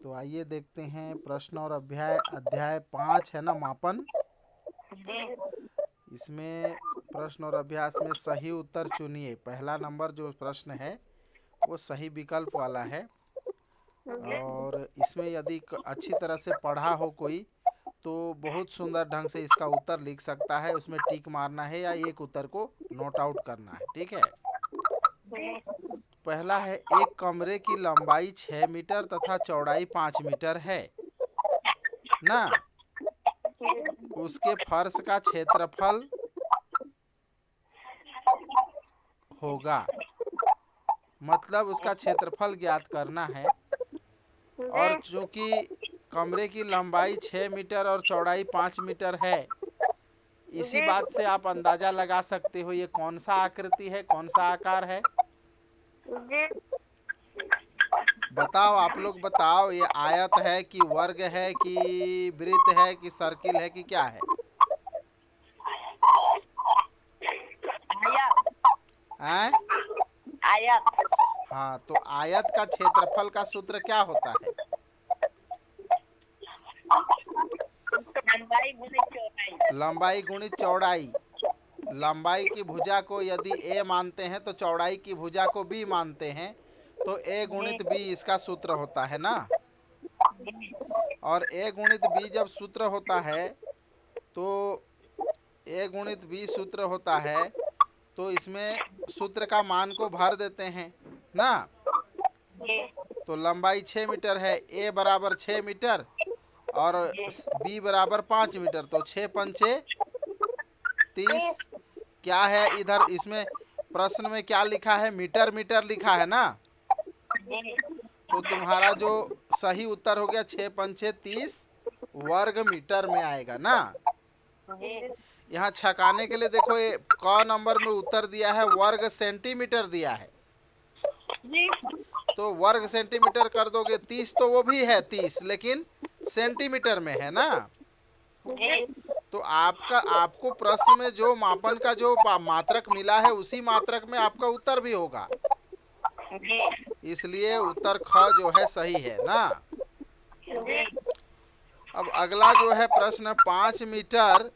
तो आइए देखते हैं प्रश्न और अध्याय अध्याय 5 है ना, मापन। इसमें प्रश्न और अभ्यास में सही उत्तर चुनिए। पहला नंबर जो प्रश्न है वो सही विकल्प वाला है। और इसमें यदि अच्छी तरह से पढ़ा हो कोई तो बहुत सुंदर ढंग से इसका उत्तर लिख सकता है। उसमें टिक मारना है या एक उत्तर को नोट आउट करना है, ठीक है। पहला है, एक कमरे की लंबाई 6 मीटर तथा चौड़ाई 5 मीटर है ना। उसके फर्श का क्षेत्रफल होगा, मतलब उसका क्षेत्रफल ज्ञात करना है। और चूंकि कमरे की लंबाई 6 मीटर और चौड़ाई 5 मीटर है, इसी बात से आप अंदाजा लगा सकते हो ये कौन सा आकृति है, कौन सा आकार है। बताओ, आप लोग बताओ, ये आयत है कि वर्ग है कि वृत्त है कि सर्किल है कि क्या है। हैं? आयत। हाँ, तो आयत का क्षेत्रफल का सूत्र क्या होता है? लंबाई गुणित चौड़ाई। लंबाई गुणित चौड़ाई। लंबाई की भुजा को यदि ए मानते हैं तो चौड़ाई की भुजा को बी मानते हैं, तो ए गुणित बी इसका सूत्र होता है ना। और ए गुणित बी जब सूत्र होता है तो ए गुणित बी सूत्र होता है तो इसमें सूत्र का मान को भर देते हैं ना। तो लंबाई 6 मीटर है, ए बराबर 6 मीटर और बी बराबर 5 मीटर, तो 6 पंचे 30। क्या है इधर इसमें प्रश्न में क्या लिखा है? मीटर मीटर लिखा है ना। तो तुम्हारा जो सही उत्तर हो गया 6 पंचे 30 वर्ग मीटर में आएगा ना। यहाँ छकाने के लिए देखो, ये क नंबर में उत्तर दिया है वर्ग सेंटीमीटर दिया है, तो वर्ग सेंटीमीटर कर दोगे। 30 तो वो भी है 30, लेकिन सेंटीमीटर में है ना। तो आपको प्रश्न में जो मापन का जो मात्रक मिला है उसी मात्रक में आपका उत्तर भी होगा, इसलिए उत्तर ख जो है सही है ना। अब अगला जो है प्रश्न 5 मीटर,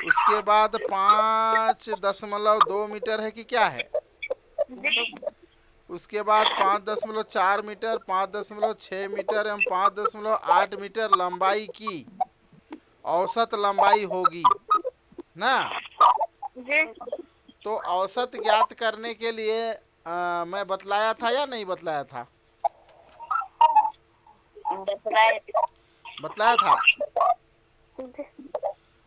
उसके बाद 5.2 मीटर है कि क्या है। उसके बाद 5.4 मीटर, 5.6 मीटर एवं 5.8 मीटर लंबाई की औसत लंबाई होगी ना। तो औसत ज्ञात करने के लिए मैं बतलाया था या नहीं बतलाया था? बतलाया था।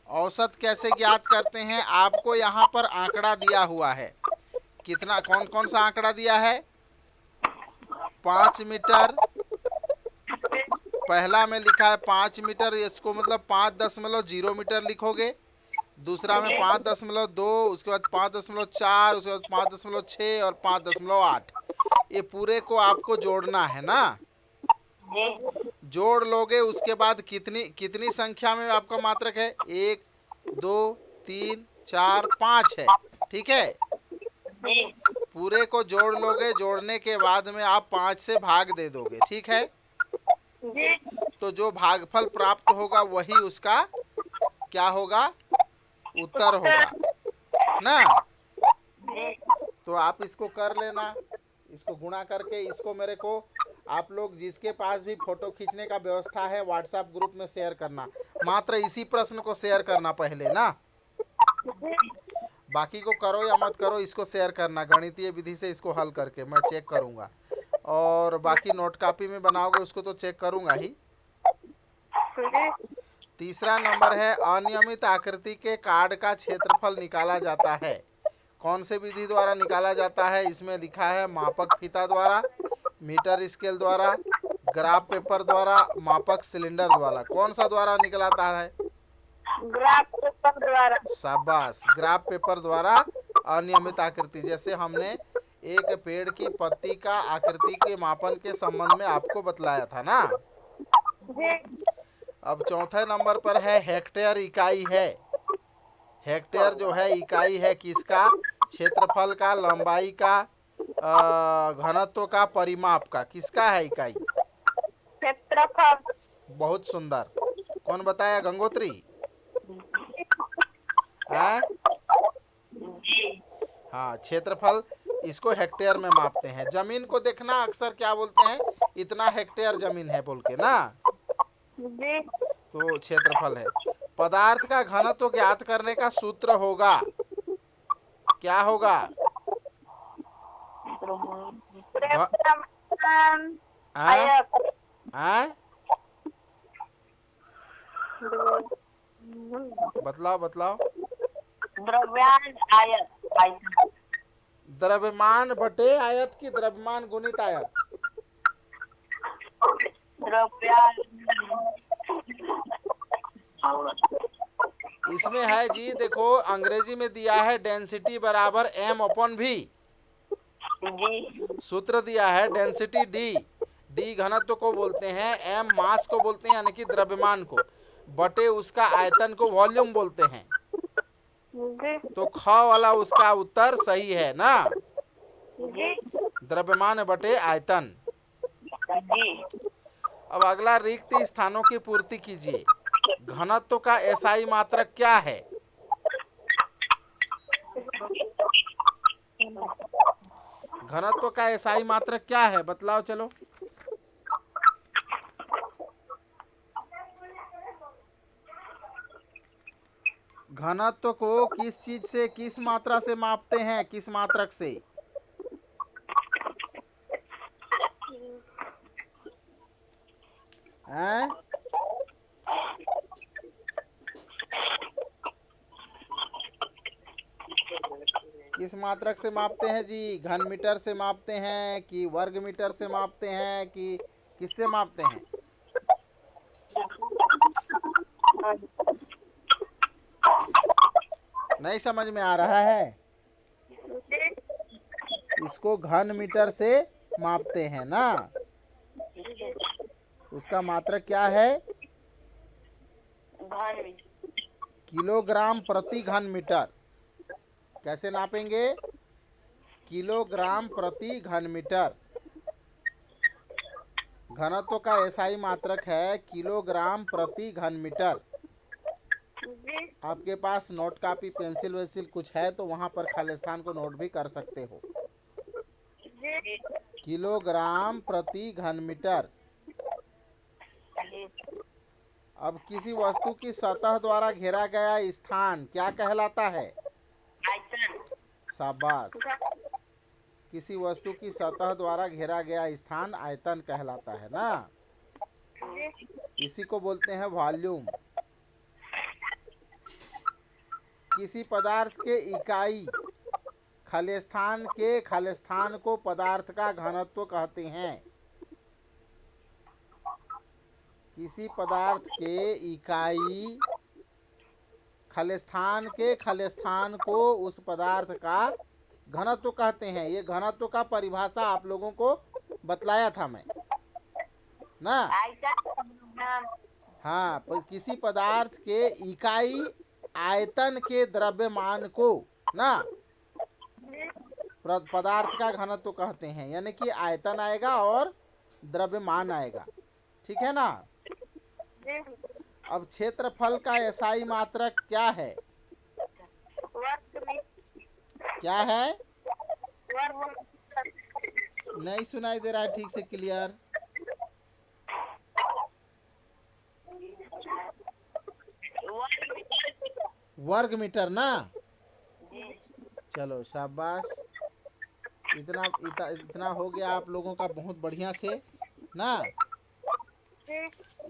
औसत कैसे ज्ञात करते हैं? आपको यहाँ पर आंकड़ा दिया हुआ है। कितना, कौन कौन सा आंकड़ा दिया है? 5 मीटर। पहला में लिखा है 5 मीटर, इसको मतलब 5.0 मीटर लिखोगे। दूसरा में 5.2, उसके बाद 5.4, उसके बाद 5.6 और 5.8। ये पूरे को आपको जोड़ना है ना। जोड़ लोगे, उसके बाद कितनी कितनी संख्या में आपका मात्रक है? 1 2 3 4 5 है, ठीक है। पूरे को जोड़ लोगे, जोड़ने के बाद में आप 5 से भाग दे दोगे, ठीक है। तो जो भागफल प्राप्त होगा वही उसका क्या होगा? उत्तर होगा ना। तो आप इसको कर लेना, इसको गुणा करके इसको मेरे को आप लोग जिसके पास भी फोटो खींचने का व्यवस्था है व्हाट्सएप ग्रुप में शेयर करना। मात्र इसी प्रश्न को शेयर करना पहले ना, बाकी को करो या मत करो, इसको शेयर करना। गणितीय विधि से इसको हल करके मैं चेक करूंगा, और बाकी नोट कॉपी में बनाओगे उसको तो चेक करूंगा ही। तीसरा नंबर है, अनियमित आकृति के कार्ड का क्षेत्रफल निकाला जाता है। कौन से विधि द्वारा निकाला जाता है? इसमें लिखा है मापक फीता द्वारा, मीटर स्केल द्वारा, ग्राफ पेपर द्वारा, मापक सिलेंडर द्वारा। कौन सा द्वारा निकलाता है? ग्राफ पेपर द्वारा। शाबाश, ग्राफ पेपर द्वारा अनियमित आकृति। जैसे हमने एक पेड़ की पत्ती का आकृति के मापन के संबंध में आपको बतलाया था ना। अब चौथे नंबर पर है हेक्टेयर इकाई है। हेक्टेयर जो है इकाई है किसका? क्षेत्रफल का, लंबाई का, घनत्व का, परिमाप का। किसका है इकाई? क्षेत्रफल। बहुत सुंदर। कौन बताया? गंगोत्री। आ? जी। हाँ, क्षेत्रफल इसको हेक्टेयर में मापते हैं। जमीन को देखना अक्सर क्या बोलते हैं, इतना हेक्टेयर जमीन है बोल के ना, जी। तो क्षेत्रफल है। पदार्थ का घनत्व ज्ञात करने का सूत्र होगा, क्या होगा? घ द्रव्यमान आ? आयत। आ? बतलाओ बतलाओ। द्रव्यमान आयत। आयतन। द्रव्यमान बटे आयत की द्रव्यमान गुणित आयत? द्रव्यमान। इसमें है जी, देखो अंग्रेजी में दिया है डेंसिटी बराबर एम अपॉन वी। जी। सूत्र दिया है डेंसिटी डी। डी घनत्व को बोलते हैं, एम मास को बोलते हैं यानी कि द्रव्यमान को, बटे उसका आयतन को वॉल्यूम बोलते हैं। जी। तो ख वाला उसका उत्तर सही है ना, जी। द्रव्यमान बटे आयतन। जी। अब अगला, रिक्त स्थानों की पूर्ति कीजिए। घनत्व का एसआई मात्रक क्या है? घनत्व का एसआई मात्रक क्या है, बतलाओ चलो। घनत्व को किस चीज से, किस मात्रा से मापते हैं, किस मात्रक से? हैं? किस मात्रक से मापते हैं जी? घन मीटर से मापते हैं कि वर्ग मीटर से मापते हैं कि किससे मापते हैं? नहीं समझ में आ रहा है? इसको घन मीटर से मापते हैं ना। उसका मात्रक क्या है? किलोग्राम प्रति घन मीटर। कैसे नापेंगे? किलोग्राम प्रति घन मीटर। घनत्व का एसआई मात्रक है किलोग्राम प्रति घन मीटर। आपके पास नोट कापी पेंसिल वेंसिल कुछ है तो वहाँ पर खाली स्थान को नोट भी कर सकते हो। किलोग्राम प्रति घन मीटर। अब किसी वस्तु की सतह द्वारा घेरा गया स्थान क्या कहलाता है? आयतन। शाबाश। किसी वस्तु की सतह द्वारा घेरा गया स्थान आयतन कहलाता है ना। इसी को बोलते हैं वॉल्यूम। किसी पदार्थ के इकाई खालिस्तान को पदार्थ का घनत्व कहते हैं। किसी पदार्थ के इकाई खालिस्तान को उस पदार्थ का घनत्व कहते हैं। ये घनत्व का परिभाषा आप लोगों को बतलाया था मैं ना। हाँ, किसी पदार्थ के इकाई आयतन के द्रव्यमान को ना पदार्थ का घनत्व कहते हैं, यानी कि आयतन आएगा और द्रव्यमान आएगा, ठीक है ना। अब क्षेत्रफल का एसआई मात्रक क्या है? क्या है? नहीं सुनाई दे रहा है ठीक से, क्लियर। वर्ग मीटर ना। चलो शाबाश, इतना हो गया आप लोगों का बहुत बढ़िया से ना।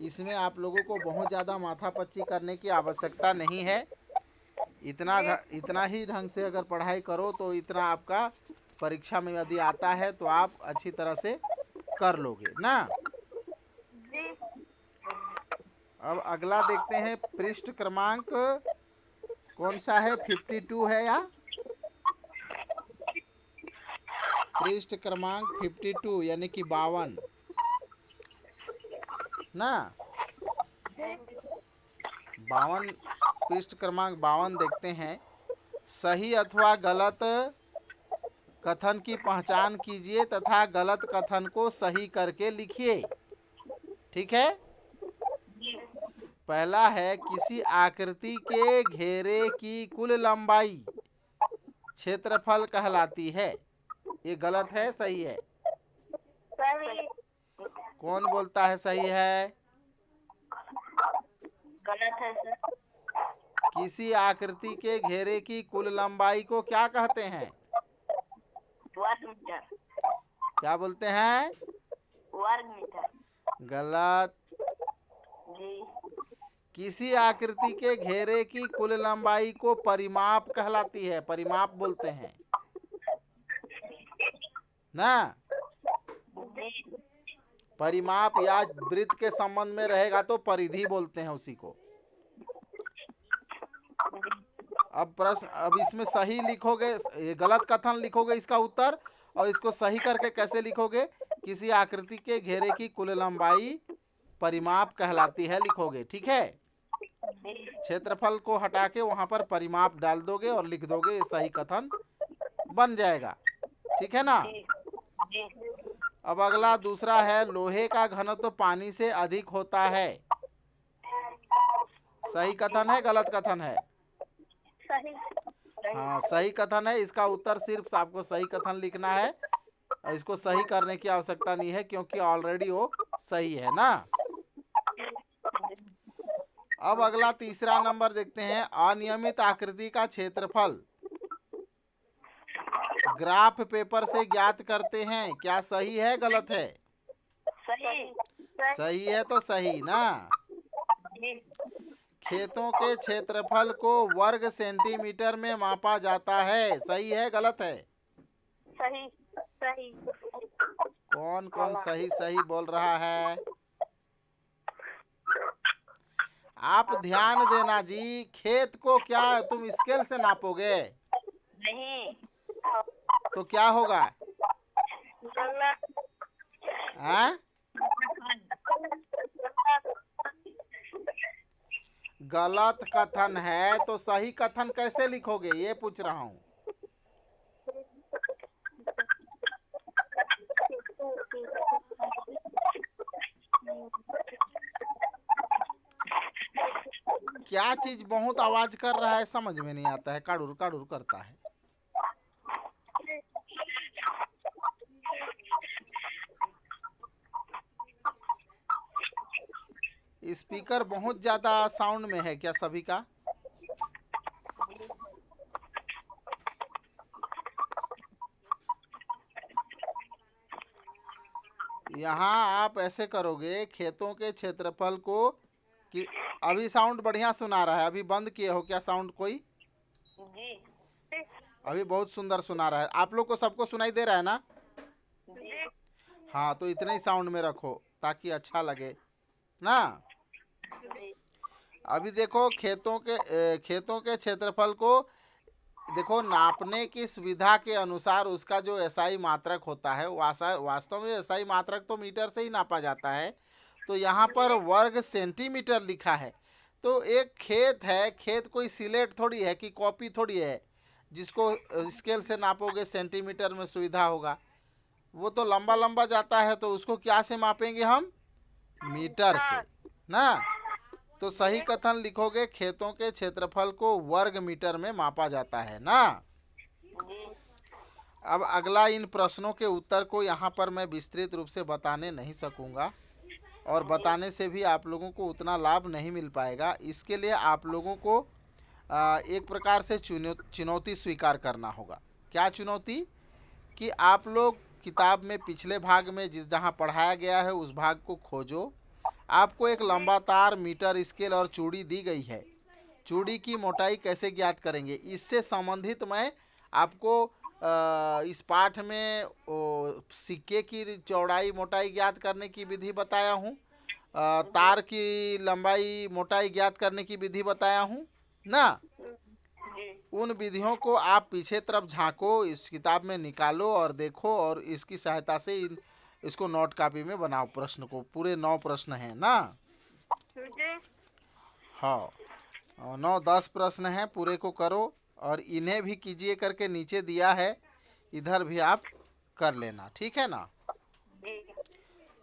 इसमें आप लोगों को बहुत ज़्यादा माथापच्ची करने की आवश्यकता नहीं है। इतना ही ढंग से अगर पढ़ाई करो तो इतना आपका परीक्षा में यदि आता है तो आप अच्छी तरह से कर लोगे ना। अब अगला देखते हैं, पृष्ठ क्रमांक कौन सा है? 52 है या पृष्ठ क्रमांक 52 यानी कि 52 ना। 52 पृष्ठ क्रमांक 52 देखते हैं। सही अथवा गलत कथन की पहचान कीजिए तथा गलत कथन को सही करके लिखिए। ठीक है। जी पहला है किसी आकृति के घेरे की कुल लंबाई क्षेत्रफल कहलाती है। ये गलत है सही है? सही कौन बोलता है सही है? गलत है सर। किसी आकृति के घेरे की कुल लंबाई को क्या कहते हैं? वर्ग मीटर। क्या बोलते हैं? वर्ग मीटर। गलत। जी किसी आकृति के घेरे की कुल लंबाई को परिमाप कहलाती है। परिमाप बोलते हैं ना। जी परिमाप या वृत्त के संबंध में रहेगा तो परिधि बोलते हैं उसी को। अब प्रश्न, अब इसमें सही लिखोगे, ये गलत कथन लिखोगे इसका उत्तर, और इसको सही करके कैसे लिखोगे? किसी आकृति के घेरे की कुल लंबाई परिमाप कहलाती है लिखोगे, ठीक है। क्षेत्रफल को हटा के वहां पर परिमाप डाल दोगे और लिख दोगे, ये सही कथन बन जाएगा, ठीक है ना। जी जी अब अगला दूसरा है लोहे का घनत्व तो पानी से अधिक होता है। सही कथन है गलत कथन है? सही हाँ सही कथन है। इसका उत्तर सिर्फ आपको सही कथन लिखना है, और इसको सही करने की आवश्यकता नहीं है क्योंकि ऑलरेडी वो सही है ना। अब अगला तीसरा नंबर देखते हैं। अनियमित आकृति का क्षेत्रफल ग्राफ पेपर से ज्ञात करते हैं। क्या सही है गलत है? सही सही है तो सही ना। जी खेतों के क्षेत्रफल को वर्ग सेंटीमीटर में मापा जाता है। सही है गलत है? सही सही कौन कौन सही सही बोल रहा है? आप ध्यान देना जी। खेत को क्या तुम स्केल से नापोगे? नहीं तो क्या होगा? गलत हैं? गलत कथन है तो सही कथन कैसे लिखोगे ये पूछ रहा हूँ। क्या चीज बहुत आवाज कर रहा है समझ में नहीं आता है, काड़ुर काड़ुर करता है। स्पीकर बहुत ज्यादा साउंड में है क्या सभी का? यहाँ आप ऐसे करोगे, खेतों के क्षेत्रफल को कि अभी साउंड बढ़िया सुना रहा है। अभी बंद किए हो क्या साउंड कोई? जी अभी बहुत सुंदर सुना रहा है। आप लोग को सबको सुनाई दे रहा है ना? जी हाँ तो इतने ही साउंड में रखो ताकि अच्छा लगे ना। जी अभी देखो खेतों के क्षेत्रफल को देखो, नापने की सुविधा के अनुसार उसका जो एसआई मात्रक होता है, वास्तव में एसआई मात्रक तो मीटर से ही नापा जाता है। तो यहाँ पर वर्ग सेंटीमीटर लिखा है। तो एक खेत है, खेत कोई सिलेट थोड़ी है कि कॉपी थोड़ी है जिसको स्केल से नापोगे सेंटीमीटर में सुविधा होगा। वो तो लंबा लंबा जाता है, तो उसको क्या से मापेंगे हम? मीटर से ना। तो सही कथन लिखोगे खेतों के क्षेत्रफल को वर्ग मीटर में मापा जाता है ना। अब अगला, इन प्रश्नों के उत्तर को यहाँ पर मैं विस्तृत रूप से बताने नहीं सकूँगा, और बताने से भी आप लोगों को उतना लाभ नहीं मिल पाएगा। इसके लिए आप लोगों को एक प्रकार से चुनौती स्वीकार करना होगा। क्या चुनौती? कि आप लोग किताब में पिछले भाग में जहाँ पढ़ाया गया है उस भाग को खोजो। आपको एक लंबा तार, मीटर, स्केल और चूड़ी दी गई है। चूड़ी की मोटाई कैसे ज्ञात करेंगे, इससे संबंधित मैं आपको इस पाठ में सिक्के की चौड़ाई मोटाई ज्ञात करने की विधि बताया हूँ, तार की लंबाई मोटाई ज्ञात करने की विधि बताया हूँ ना। उन विधियों को आप पीछे तरफ झांको, इस किताब में निकालो और देखो, और इसकी सहायता से इसको नोट कॉपी में बनाओ। प्रश्न को, पूरे 9 प्रश्न हैं ना। हाँ 9-10 प्रश्न हैं, पूरे को करो, और इन्हें भी कीजिए करके नीचे दिया है, इधर भी आप कर लेना, ठीक है ना।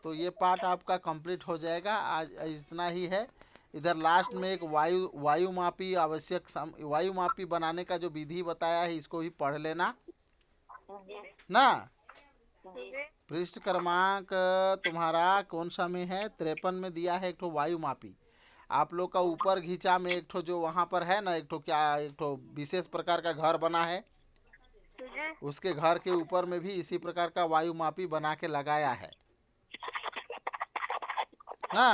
तो ये पार्ट आपका कंप्लीट हो जाएगा। आज इतना ही है। इधर लास्ट में एक वायुमापी वायुमापी बनाने का जो विधि बताया है, इसको भी पढ़ लेना जी ना। जी पृष्ठ क्रमांक तुम्हारा कौन सा में है? 53 में दिया है एक ठो वायुमापी। आप लोग का ऊपर घिचा में एक ठो जो वहाँ पर है ना, एक ठो क्या, एक ठो विशेष प्रकार का घर बना है, जी उसके घर के ऊपर में भी इसी प्रकार का वायुमापी बना के लगाया है ना।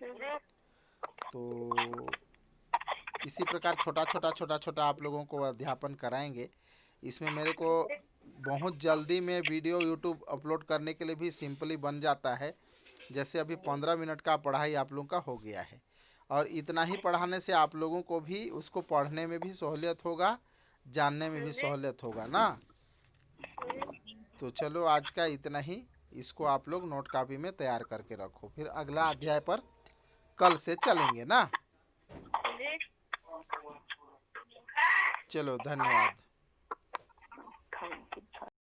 जी तो इसी प्रकार छोटा छोटा आप लोगों को अध्यापन कराएंगे। इसमें मेरे को बहुत जल्दी में वीडियो यूट्यूब अपलोड करने के लिए भी सिंपली बन जाता है। जैसे अभी 15 मिनट का पढ़ाई आप लोगों का हो गया है, और इतना ही पढ़ाने से आप लोगों को भी उसको पढ़ने में भी सहूलियत होगा, जानने में भी सहूलियत होगा ना। तो चलो आज का इतना ही। इसको आप लोग नोट कॉपी में तैयार करके रखो, फिर अगला अध्याय पर कल से चलेंगे ना। जी। चलो धन्यवाद।